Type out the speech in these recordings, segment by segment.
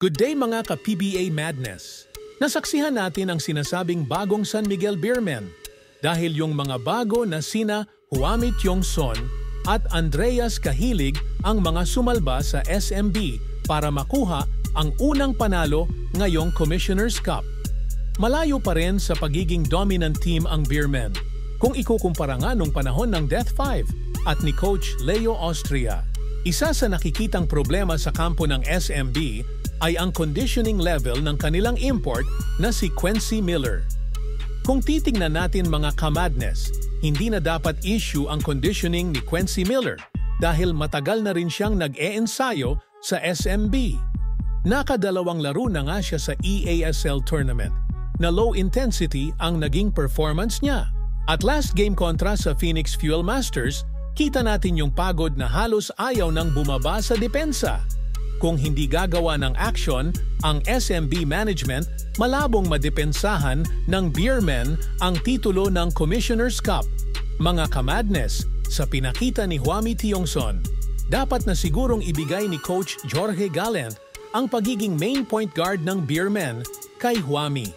Good day mga ka-PBA Madness! Nasaksihan natin ang sinasabing bagong San Miguel Beermen dahil yung mga bago na sina Huami Tiongson at Andreas Kahilig ang mga sumalba sa SMB para makuha ang unang panalo ngayong Commissioner's Cup. Malayo pa rin sa pagiging dominant team ang Beermen kung ikukumpara nga nung panahon ng Death 5 at ni Coach Leo Austria. Isa sa nakikitang problema sa kampo ng SMB ay ang conditioning level ng kanilang import na si Quincy Miller. Kung titingnan natin mga ka-madness, hindi na dapat issue ang conditioning ni Quincy Miller dahil matagal na rin siyang nag-e-ensayo sa SMB. Nakadalawang laro na nga siya sa EASL tournament na low intensity ang naging performance niya. At last game kontra sa Phoenix Fuel Masters, kita natin yung pagod na halos ayaw nang bumaba sa depensa. Kung hindi gagawa ng action, ang SMB management malabong madepensahan ng Beermen ang titulo ng Commissioner's Cup. Mga ka-madness, sa pinakita ni Huami Tiongson, dapat na sigurong ibigay ni Coach Jorge Gallant ang pagiging main point guard ng Beermen kay Huami.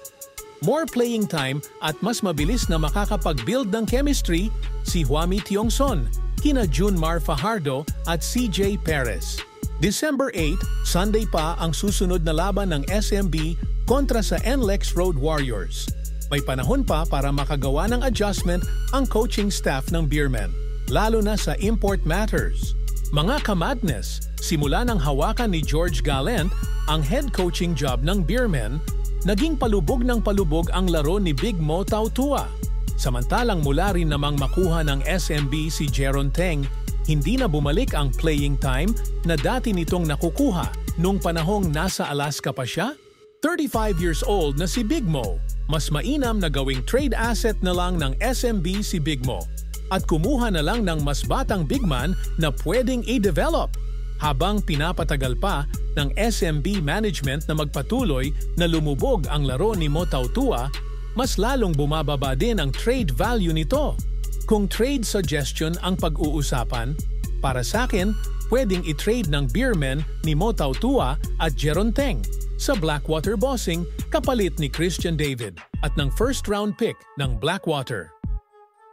More playing time at mas mabilis na makakapag-build ng chemistry si Huami Tiongson kina Junmar Fajardo at CJ Perez. December 8, Sunday pa ang susunod na laban ng SMB kontra sa NLEX Road Warriors. May panahon pa para makagawa ng adjustment ang coaching staff ng Beermen, lalo na sa import matters. Mga ka-madness, simula ng hawakan ni George Gallant ang head coaching job ng Beermen, naging palubog ng palubog ang laro ni Big Mo Tautua. Samantalang mula rin namang makuha ng SMB si Jeron Teng, hindi na bumalik ang playing time na dati nitong nakukuha nung panahong nasa Alaska pa siya. 35 years old na si Big Mo, mas mainam na gawing trade asset na lang ng SMB si Big Mo at kumuha na lang ng mas batang big man na pwedeng i-develop. Habang pinapatagal pa ng SMB management na magpatuloy na lumubog ang laro ni Mo Tautua, mas lalong bumababa din ang trade value nito. Kung trade suggestion ang pag-uusapan, para sa akin, pwedeng i-trade ng Beermen ni Mo Tautua at Jeron Teng sa Blackwater Bossing kapalit ni Christian David at ng first round pick ng Blackwater.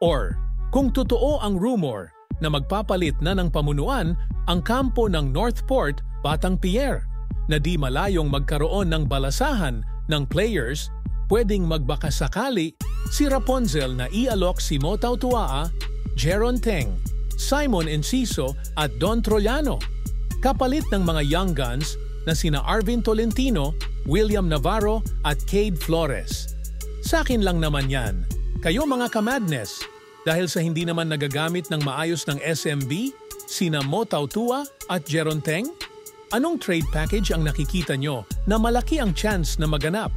Or, kung totoo ang rumor na magpapalit na ng pamunuan ang kampo ng Northport Batang Pierre na di malayong magkaroon ng balasahan ng players, pwedeng magbakasakali si Rapunzel na ialok si Mo Tautua, Jeron Teng, Simon Enciso at Don Trollano, kapalit ng mga young guns na sina Arvin Tolentino, William Navarro at Cade Flores. Sa akin lang naman yan. Kayo mga ka-madness, dahil sa hindi naman nagagamit ng maayos ng SMB, sina Mo Tautua at Jeron Teng, anong trade package ang nakikita nyo na malaki ang chance na maganap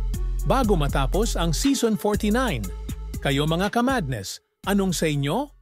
bago matapos ang Season 49? Kayo mga ka-madness, anong sa inyo?